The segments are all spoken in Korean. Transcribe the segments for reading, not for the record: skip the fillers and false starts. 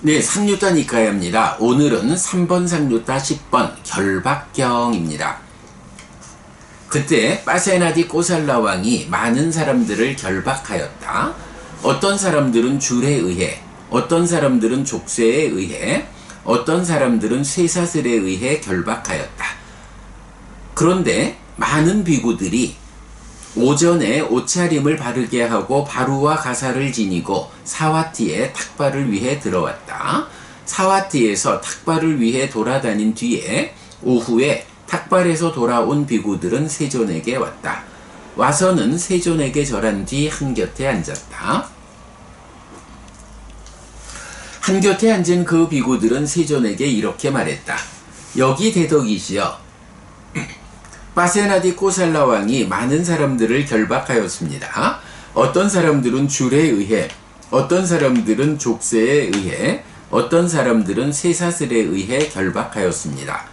네, 상류다 니까야입니다. 오늘은 3번 상류다 10번 결박경입니다. 그때 빠세나디 꼬살라 왕이 많은 사람들을 결박하였다. 어떤 사람들은 줄에 의해, 어떤 사람들은 족쇄에 의해, 어떤 사람들은 쇠사슬에 의해 결박하였다. 그런데 많은 비구들이 오전에 옷차림을 바르게 하고 바루와 가사를 지니고 사와티에 탁발을 위해 들어왔다. 사와티에서 탁발을 위해 돌아다닌 뒤에 오후에 탁발에서 돌아온 비구들은 세존에게 왔다. 와서는 세존에게 절한 뒤 한곁에 앉았다. 한곁에 앉은 그 비구들은 세존에게 이렇게 말했다. 여기 대덕이시여, 빠세나디 꼬살라 왕이 많은 사람들을 결박하였습니다. 어떤 사람들은 줄에 의해, 어떤 사람들은 족쇄에 의해, 어떤 사람들은 쇠사슬에 의해 결박하였습니다.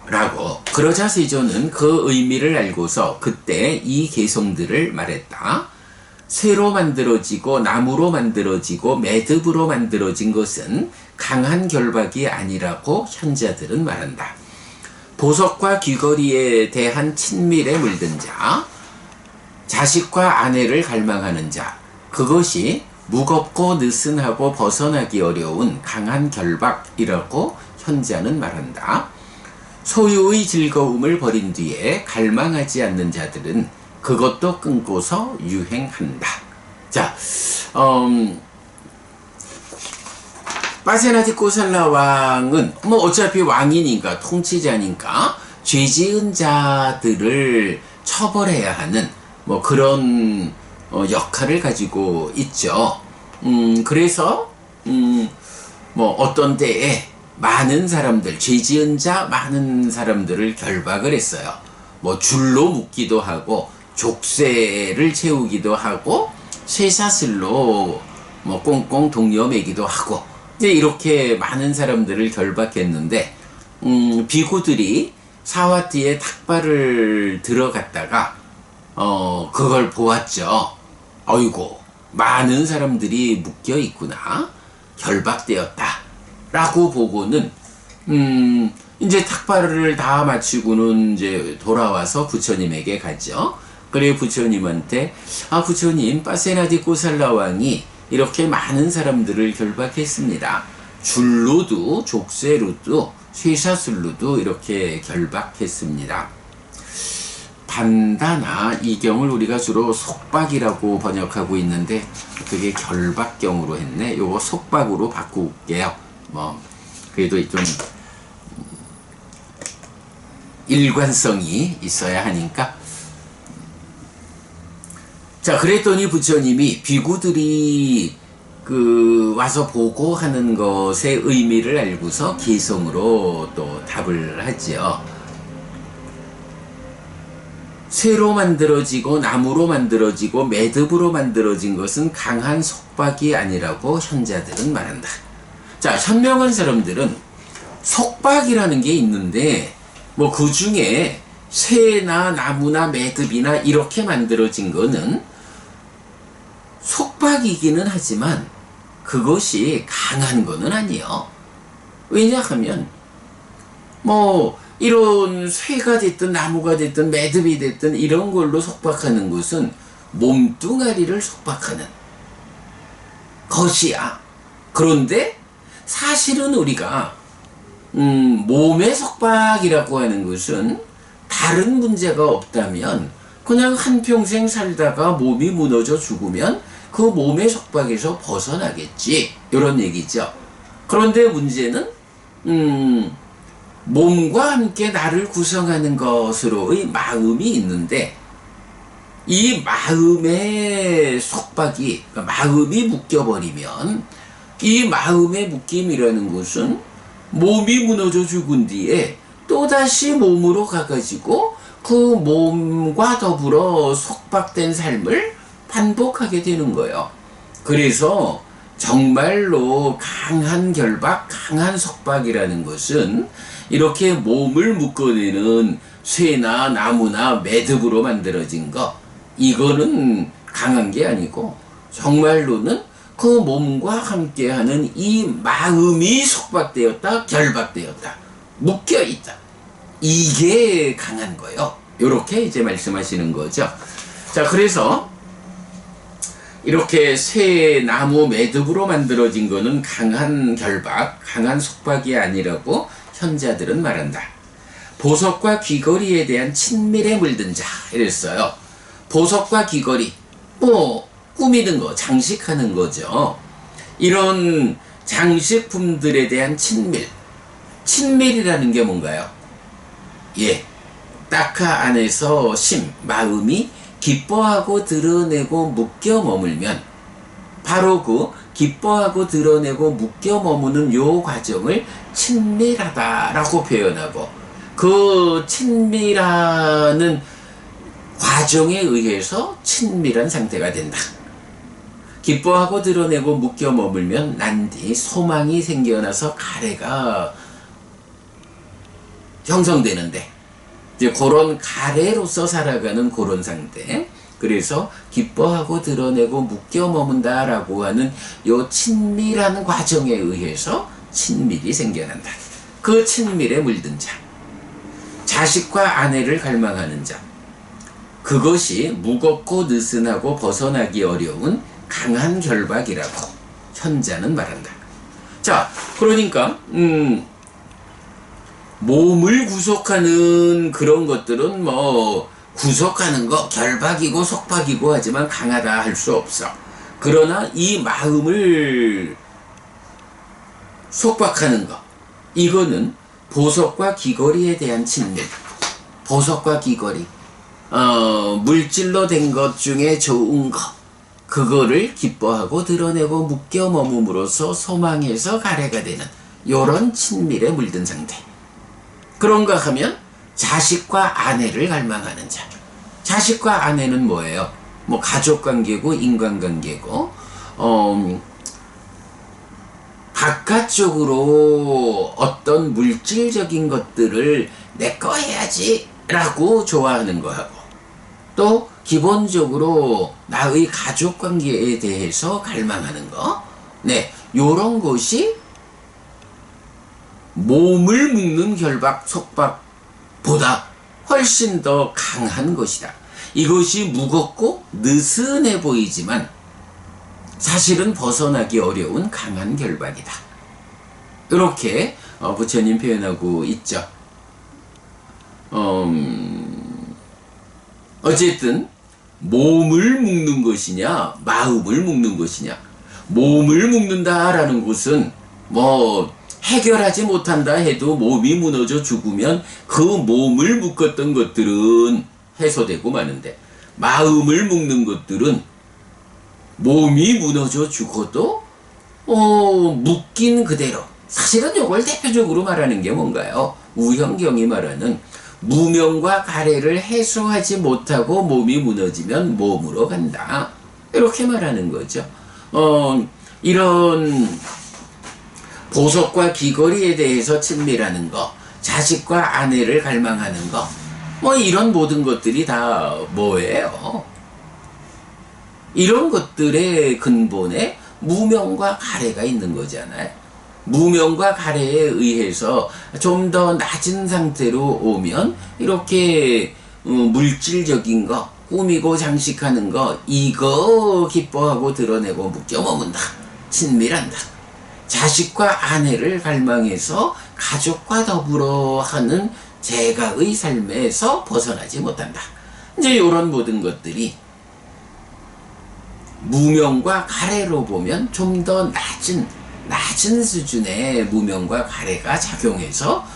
라고. 그러자 세존은 그 의미를 알고서 그때 이 개성들을 말했다. 쇠로 만들어지고 나무로 만들어지고 매듭으로 만들어진 것은 강한 결박이 아니라고 현자들은 말한다. 보석과 귀걸이에 대한 친밀에 물든 자, 자식과 아내를 갈망하는 자, 그것이 무겁고 느슨하고 벗어나기 어려운 강한 결박이라고 현자는 말한다. 소유의 즐거움을 버린 뒤에 갈망하지 않는 자들은 그것도 끊고서 유행한다. 자, 빠세나디 꼬살라 왕은 뭐 어차피 왕이니까, 통치자니까 죄 지은 자들을 처벌해야 하는 뭐 그런 역할을 가지고 있죠. 그래서 뭐 어떤 때에 많은 사람들, 죄 지은 자 많은 사람들을 결박을 했어요. 뭐 줄로 묶기도 하고 족쇄를 채우기도 하고 쇠사슬로 뭐 꽁꽁 동여매기도 하고 이렇게 많은 사람들을 결박했는데 비구들이 사와티에 탁발을 들어갔다가 그걸 보았죠. 어이고, 많은 사람들이 묶여 있구나, 결박되었다 라고 보고는 이제 탁발을 다 마치고는 이제 돌아와서 부처님에게 가죠. 그래 부처님한테, 부처님, 빠세나디 꼬살라 왕이 이렇게 많은 사람들을 결박했습니다. 줄로도 족쇄로도 쇠사슬로도 이렇게 결박했습니다. 반다나 이 경을 우리가 주로 속박이라고 번역하고 있는데 그게 결박경으로 했네. 요거 속박으로 바꿀게요. 뭐 그래도 좀 일관성이 있어야 하니까. 자, 그랬더니 부처님이 비구들이 와서 보고 하는 것의 의미를 알고서 개성으로 또 답을 하지요. 쇠로 만들어지고 나무로 만들어지고 매듭으로 만들어진 것은 강한 속박이 아니라고 현자들은 말한다. 자, 현명한 사람들은 속박이라는 게 있는데 뭐 그 중에 쇠나 나무나 매듭이나 이렇게 만들어진 거는 속박이기는 하지만 그것이 강한 거는 아니에요. 왜냐하면 뭐 이런 쇠가 됐든 나무가 됐든 매듭이 됐든 이런 걸로 속박하는 것은 몸뚱아리를 속박하는 것이야. 그런데 사실은 우리가 몸의 속박이라고 하는 것은 다른 문제가 없다면 그냥 한평생 살다가 몸이 무너져 죽으면 그 몸의 속박에서 벗어나겠지, 이런 얘기죠. 그런데 문제는 몸과 함께 나를 구성하는 것으로의 마음이 있는데 이 마음의 속박이, 그러니까 마음이 묶여버리면 이 마음의 묶임이라는 것은 몸이 무너져 죽은 뒤에 또다시 몸으로 가가지고 그 몸과 더불어 속박된 삶을 반복하게 되는 거예요. 그래서 정말로 강한 결박, 강한 속박이라는 것은 이렇게 몸을 묶어내는 쇠나 나무나 매듭으로 만들어진 거, 이거는 강한 게 아니고 정말로는 그 몸과 함께하는 이 마음이 속박되었다, 결박되었다, 묶여있다. 이게 강한 거예요. 이렇게 이제 말씀하시는 거죠. 자, 그래서 이렇게 새 나무 매듭으로 만들어진 거는 강한 결박, 강한 속박이 아니라고 현자들은 말한다. 보석과 귀걸이에 대한 친밀에 물든 자, 이랬어요. 보석과 귀걸이, 뭐 꾸미는 거, 장식하는 거죠. 이런 장식품들에 대한 친밀. 친밀이라는 게 뭔가요? 예, 딱하 안에서 마음이 기뻐하고 드러내고 묶여 머물면 바로 그 기뻐하고 드러내고 묶여 머무는 요 과정을 친밀하다라고 표현하고, 그 친밀하는 과정에 의해서 친밀한 상태가 된다. 기뻐하고 드러내고 묶여 머물면 난디 소망이 생겨나서 가래가 형성되는데, 이제 그런 가래로서 살아가는 그런 상태. 그래서 기뻐하고 드러내고 묶여 머문다라고 하는 요 친밀한 과정에 의해서 친밀이 생겨난다. 그 친밀에 물든 자, 자식과 아내를 갈망하는 자, 그것이 무겁고 느슨하고 벗어나기 어려운 강한 결박이라고 현자는 말한다. 자, 그러니까 몸을 구속하는 그런 것들은 뭐 구속하는 거 결박이고 속박이고 하지만 강하다 할 수 없어. 그러나 이 마음을 속박하는 거, 이거는 보석과 귀걸이에 대한 친밀. 보석과 귀걸이, 물질로 된 것 중에 좋은 거, 그거를 기뻐하고 드러내고 묶여 머금으로써 소망해서 가래가 되는 요런 친밀에 물든 상태. 그런가 하면 자식과 아내를 갈망하는 자. 자식과 아내는 뭐예요? 뭐 가족관계고 인간관계고, 바깥쪽으로 어떤 물질적인 것들을 내 거 해야지 라고 좋아하는 거하고, 또 기본적으로 나의 가족관계에 대해서 갈망하는 거, 네, 요런 것이 몸을 묶는 결박, 속박보다 훨씬 더 강한 것이다. 이것이 무겁고 느슨해 보이지만 사실은 벗어나기 어려운 강한 결박이다. 이렇게 부처님 표현하고 있죠. 어쨌든 몸을 묶는 것이냐 마음을 묶는 것이냐, 몸을 묶는다라는 것은 뭐 해결하지 못한다 해도 몸이 무너져 죽으면 그 몸을 묶었던 것들은 해소되고 마는데, 마음을 묶는 것들은 몸이 무너져 죽어도 묶인 그대로. 사실은 이걸 대표적으로 말하는 게 뭔가요? 우현경이 말하는 무명과 가래를 해소하지 못하고 몸이 무너지면 몸으로 간다, 이렇게 말하는 거죠. 이런 보석과 귀걸이에 대해서 친밀하는 거, 자식과 아내를 갈망하는 거, 뭐 이런 모든 것들이 다 뭐예요? 이런 것들의 근본에 무명과 가래가 있는 거잖아요. 무명과 가래에 의해서 좀 더 낮은 상태로 오면 이렇게 물질적인 거, 꾸미고 장식하는 거, 이거 기뻐하고 드러내고 묶여 머문다, 친밀한다. 자식과 아내를 갈망해서 가족과 더불어 하는 제가의 삶에서 벗어나지 못한다. 이제 이런 모든 것들이 무명과 가래로 보면 좀 더 낮은 수준의 무명과 가래가 작용해서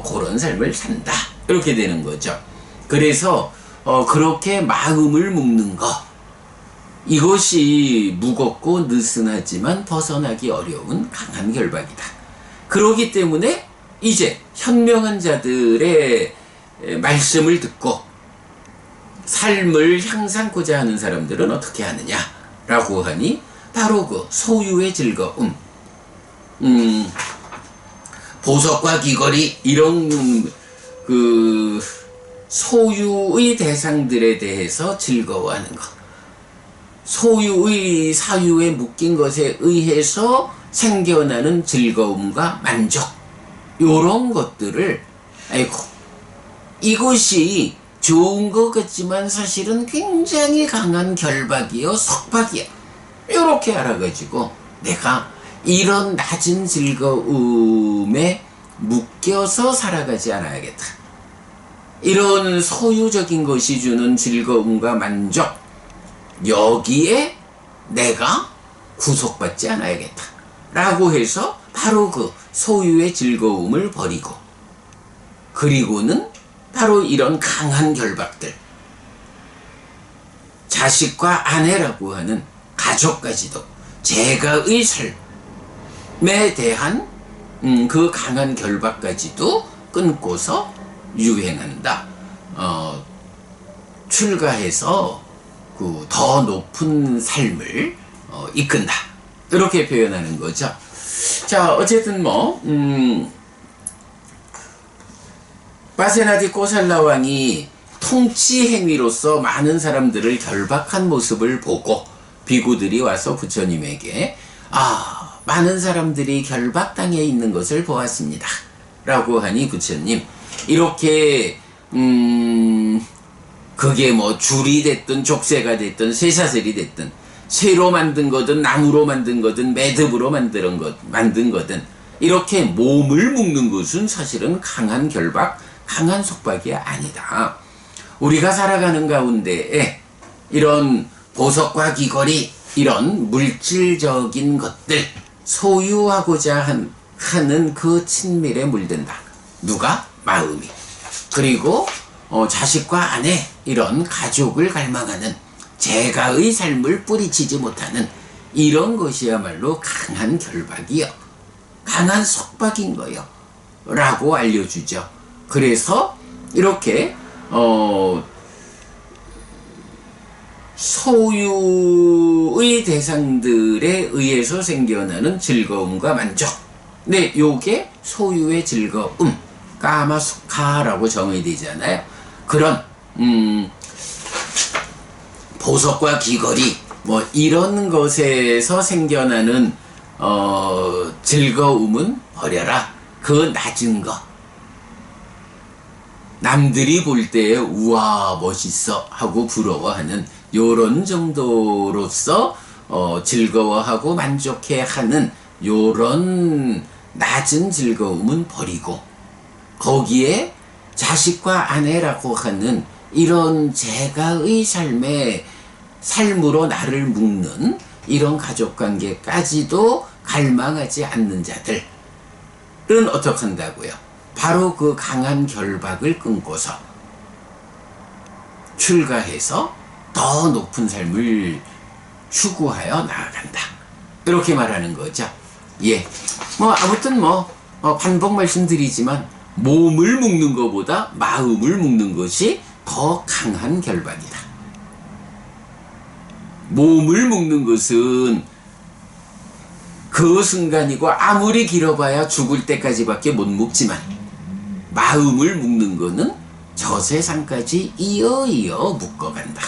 그런 삶을 산다, 이렇게 되는 거죠. 그래서 그렇게 마음을 묶는 것, 이것이 무겁고 느슨하지만 벗어나기 어려운 강한 결박이다. 그렇기 때문에 이제 현명한 자들의 말씀을 듣고 삶을 향상하고자 하는 사람들은 어떻게 하느냐라고 하니, 바로 그 소유의 즐거움, 보석과 귀걸이, 이런 소유의 대상들에 대해서 즐거워하는 것, 소유의 사유에 묶인 것에 의해서 생겨나는 즐거움과 만족, 요런 것들을, 아이고, 이것이 좋은 것 같지만 사실은 굉장히 강한 결박이요, 속박이야. 요렇게 알아가지고 내가 이런 낮은 즐거움에 묶여서 살아가지 않아야겠다. 이런 소유적인 것이 주는 즐거움과 만족, 여기에 내가 구속받지 않아야겠다 라고 해서 바로 그 소유의 즐거움을 버리고, 그리고는 바로 이런 강한 결박들, 자식과 아내라고 하는 가족까지도 제가의 삶에 대한 그 강한 결박까지도 끊고서 유행한다. 출가해서 그 더 높은 삶을 이끈다. 이렇게 표현하는 거죠. 자, 어쨌든 바세나디 꼬살라 왕이 통치 행위로서 많은 사람들을 결박한 모습을 보고 비구들이 와서 부처님에게 많은 사람들이 결박당해 있는 것을 보았습니다 라고 하니 부처님, 이렇게 그게 줄이 됐든 족쇄가 됐든 쇠사슬이 됐든 쇠로 만든 거든 나무로 만든 거든 매듭으로 만든 거든 이렇게 몸을 묶는 것은 사실은 강한 결박, 강한 속박이 아니다. 우리가 살아가는 가운데에 이런 보석과 귀걸이, 이런 물질적인 것들 소유하고자 하는 그 친밀에 물든다. 누가? 마음이. 그리고 자식과 아내, 이런 가족을 갈망하는 제가의 삶을 뿌리치지 못하는 이런 것이야말로 강한 결박이요, 강한 속박인 거요 라고 알려주죠. 그래서 이렇게 소유의 대상들에 의해서 생겨나는 즐거움과 만족, 네, 요게 소유의 즐거움, 까마수카라고 정의되잖아요. 그런 보석과 귀걸이 이런 것에서 생겨나는 즐거움은 버려라. 그 낮은 거, 남들이 볼 때에 우와 멋있어 하고 부러워하는 요런 정도로서 즐거워하고 만족해하는 요런 낮은 즐거움은 버리고, 거기에 자식과 아내라고 하는 이런 제가의 삶으로 나를 묶는 이런 가족관계까지도 갈망하지 않는 자들은 어떻게 한다고요? 바로 그 강한 결박을 끊고서 출가해서 더 높은 삶을 추구하여 나아간다. 이렇게 말하는 거죠. 예. 아무튼 반복 말씀드리지만 몸을 묶는 것보다 마음을 묶는 것이 더 강한 결박이다. 몸을 묶는 것은 그 순간이고 아무리 길어봐야 죽을 때까지밖에 못 묶지만, 마음을 묶는 거는 저 세상까지 이어이어 묶어간다.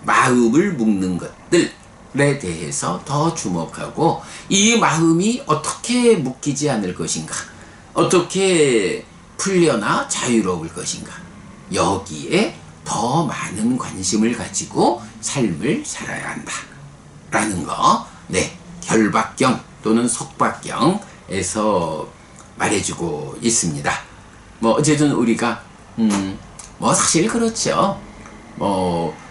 마음을 묶는 것들에 대해서 더 주목하고, 이 마음이 어떻게 묶이지 않을 것인가, 어떻게 풀려나 자유로울 것인가, 여기에 더 많은 관심을 가지고 삶을 살아야 한다 라는 거, 네, 결박경 또는 속박경에서 말해주고 있습니다. 어쨌든 우리가 사실 그렇죠.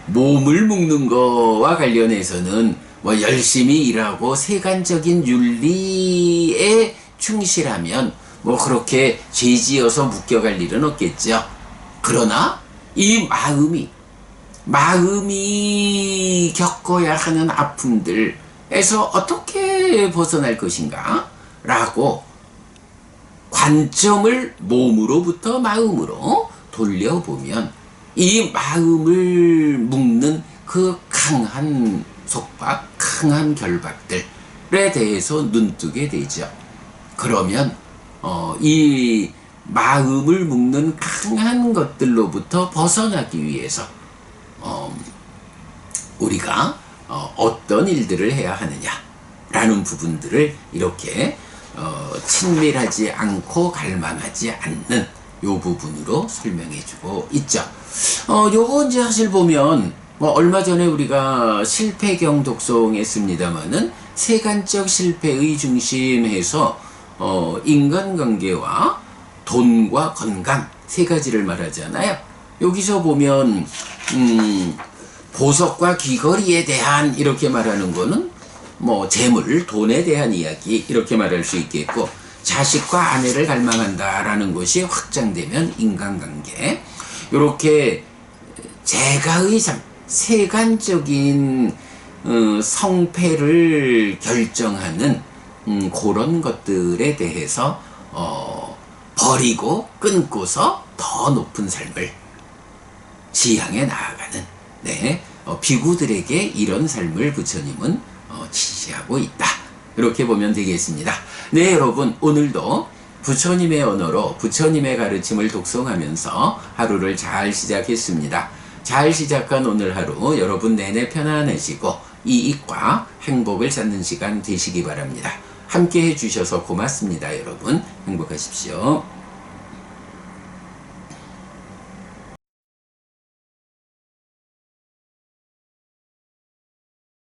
몸을 묶는 거와 관련해서는 열심히 일하고 세간적인 윤리에 충실하면 그렇게 죄지어서 묶여갈 일은 없겠죠. 그러나 이 마음이 겪어야 하는 아픔들에서 어떻게 벗어날 것인가 라고 관점을 몸으로부터 마음으로 돌려보면, 이 마음을 묶는 그 강한 속박, 강한 결박들에 대해서 눈뜨게 되죠. 그러면 이 마음을 묶는 강한 것들로부터 벗어나기 위해서 우리가 어떤 일들을 해야 하느냐라는 부분들을 이렇게 친밀하지 않고 갈망하지 않는 요 부분으로 설명해주고 있죠. 요거 이제 사실 보면 얼마 전에 우리가 실패경 독송했습니다마는 세간적 실패의 중심에서 인간관계와 돈과 건강 세 가지를 말하잖아요. 여기서 보면 보석과 귀걸이에 대한 이렇게 말하는 거는 재물, 돈에 대한 이야기 이렇게 말할 수 있겠고, 자식과 아내를 갈망한다라는 것이 확장되면 인간관계, 이렇게 재가의 삶, 세간적인 성패를 결정하는 그런 것들에 대해서 버리고 끊고서 더 높은 삶을 지향해 나아가는, 비구들에게 이런 삶을 부처님은 지시하고 있다. 이렇게 보면 되겠습니다. 네, 여러분, 오늘도 부처님의 언어로 부처님의 가르침을 독송하면서 하루를 잘 시작했습니다. 잘 시작한 오늘 하루 여러분 내내 편안해지고 이익과 행복을 찾는 시간 되시기 바랍니다. 함께 해주셔서 고맙습니다. 여러분 행복하십시오.